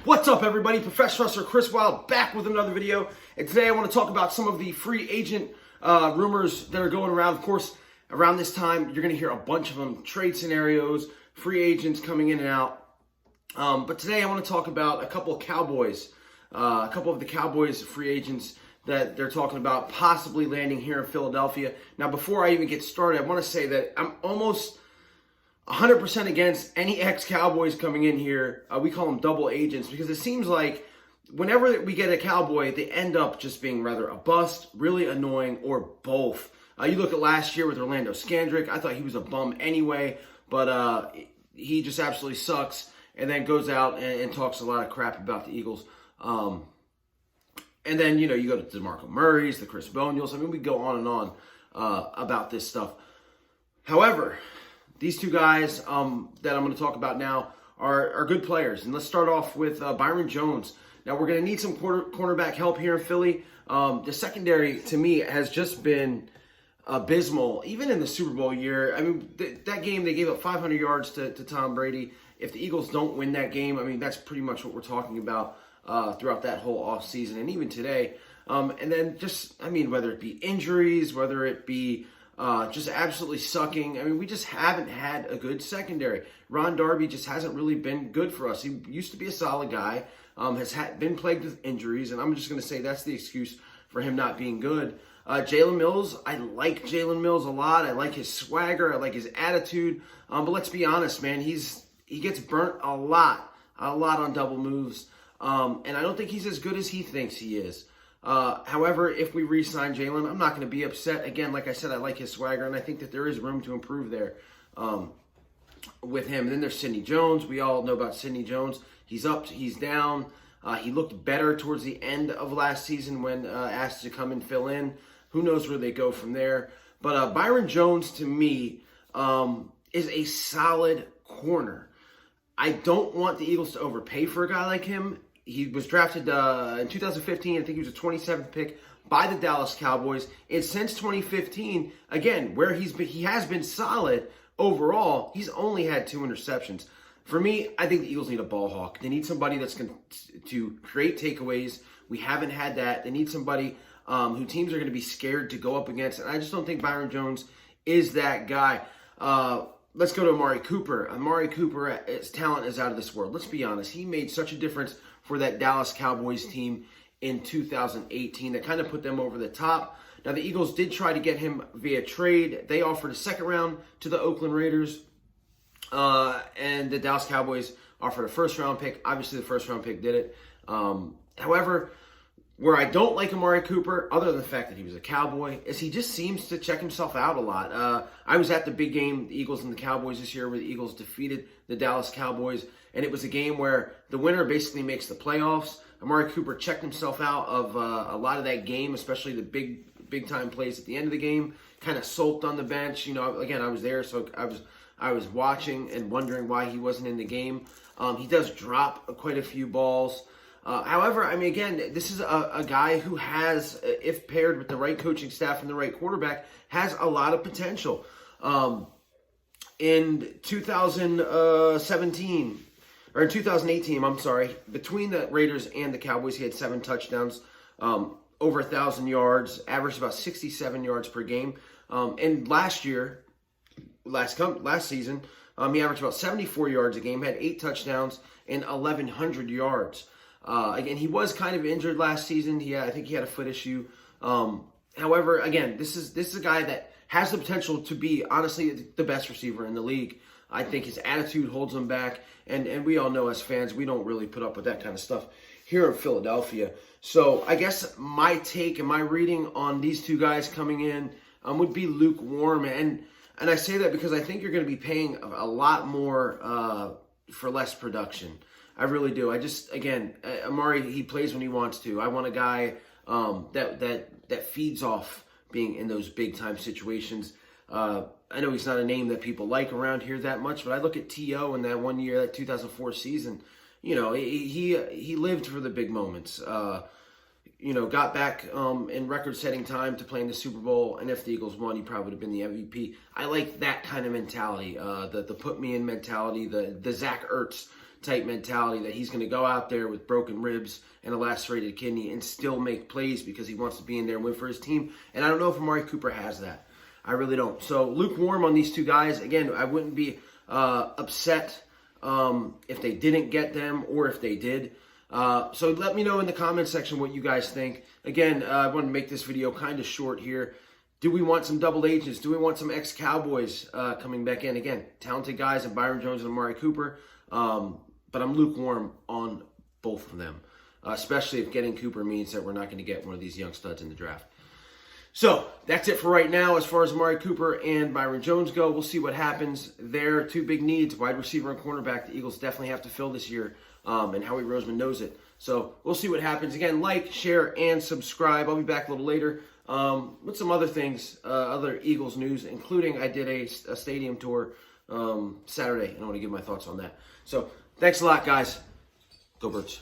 What's up, everybody? Professional wrestler Chris Wilde back with another video. And today I want to talk about some of the free agent rumors that are going around. Of course, around this time, you're going to hear a bunch of them. Trade scenarios, free agents coming in and out. But today I want to talk about a couple of Cowboys. A couple of the Cowboys free agents that they're talking about possibly landing here in Philadelphia. Now, before I even get started, I want to say that I'm almost 100% against any ex-Cowboys coming in here. We call them double agents because it seems like whenever we get a Cowboy, they end up just being rather a bust, really annoying, or both. You look at last year with Orlando Scandrick. I thought he was a bum anyway, but he just absolutely sucks and then goes out and talks a lot of crap about the Eagles. And then, you go to DeMarco Murray's, the Chris Bonials. I mean, we go on and on about this stuff. However, these two guys that I'm going to talk about now are good players. And let's start off with Byron Jones. Now, we're going to need some cornerback help here in Philly. The secondary, to me, has just been abysmal, even in the Super Bowl year. I mean, that game, they gave up 500 yards to Tom Brady. If the Eagles don't win that game, I mean, that's pretty much what we're talking about throughout that whole offseason and even today. And then just, I mean, whether it be injuries, whether it be just absolutely sucking. I mean, we just haven't had a good secondary. Ron Darby just hasn't really been good for us. He used to be a solid guy, has been plagued with injuries, and I'm just going to say that's the excuse for him not being good. Jalen Mills, I like Jalen Mills a lot. I like his swagger. I like his attitude. But let's be honest, man, he gets burnt a lot on double moves, and I don't think he's as good as he thinks he is. However, if we re-sign Jalen, I'm not going to be upset. Again, like I said, I like his swagger, and I think that there is room to improve there with him. And then there's Sidney Jones. We all know about Sidney Jones. He's up, he's down. He looked better towards the end of last season when asked to come and fill in. Who knows where they go from there. But Byron Jones, to me, is a solid corner. I don't want the Eagles to overpay for a guy like him. He was drafted in 2015. I think he was a 27th pick by the Dallas Cowboys. And since 2015, again, where he has been solid overall, he's only had 2 interceptions. For me, I think the Eagles need a ball hawk. They need somebody that's going to create takeaways. We haven't had that. They need somebody who teams are going to be scared to go up against. And I just don't think Byron Jones is that guy. Let's go to Amari Cooper. Amari Cooper, his talent is out of this world. Let's be honest. He made such a difference for that Dallas Cowboys team in 2018 that kind of put them over the top. Now, the Eagles did try to get him via trade. They offered a second round to the Oakland Raiders, and the Dallas Cowboys offered a first-round pick. Obviously, the first-round pick did it. However, where I don't like Amari Cooper, other than the fact that he was a Cowboy, is he just seems to check himself out a lot. I was at the big game, the Eagles and the Cowboys this year, where the Eagles defeated the Dallas Cowboys, and it was a game where the winner basically makes the playoffs. Amari Cooper checked himself out of a lot of that game, especially the big-time plays at the end of the game, kind of sulked on the bench. Again, I was there, so I was watching and wondering why he wasn't in the game. He does drop quite a few balls. However, I mean, again, this is a guy who has, if paired with the right coaching staff and the right quarterback, has a lot of potential. In 2017, or in 2018, I'm sorry, between the Raiders and the Cowboys, he had 7 touchdowns, over 1,000 yards, averaged about 67 yards per game. And last season, he averaged about 74 yards a game, had 8 touchdowns and 1,100 yards. Again, he was kind of injured last season. I think he had a foot issue. However, again, this is a guy that has the potential to be, honestly, the best receiver in the league. I think his attitude holds him back, and we all know as fans, we don't really put up with that kind of stuff here in Philadelphia. So I guess my take and my reading on these two guys coming in would be lukewarm, and I say that because I think you're going to be paying a lot more for less production. I really do. Again, Amari, he plays when he wants to. I want a guy that feeds off being in those big-time situations. I know he's not a name that people like around here that much, but I look at T.O. in that one year, that 2004 season. He lived for the big moments. Got back in record-setting time to play in the Super Bowl, and if the Eagles won, he probably would have been the MVP. I like that kind of mentality, the put-me-in mentality, the Zach Ertz type mentality that he's going to go out there with broken ribs and a lacerated kidney and still make plays because he wants to be in there and win for his team. And I don't know if Amari Cooper has that. I really don't. So lukewarm on these two guys. Again, I wouldn't be upset if they didn't get them or if they did. So let me know in the comment section what you guys think. Again, I want to make this video kind of short here. Do we want some double agents? Do we want some ex-Cowboys coming back in? Again, talented guys in Byron Jones and Amari Cooper. But I'm lukewarm on both of them, especially if getting Cooper means that we're not going to get one of these young studs in the draft. So that's it for right now as far as Amari Cooper and Byron Jones go. We'll see what happens. They're two big needs, wide receiver and cornerback. The Eagles definitely have to fill this year, and Howie Roseman knows it. So we'll see what happens. Again, like, share, and subscribe. I'll be back a little later with some other things, other Eagles news, including I did a stadium tour Saturday, and I want to give my thoughts on that. So thanks a lot, guys. Go Birds.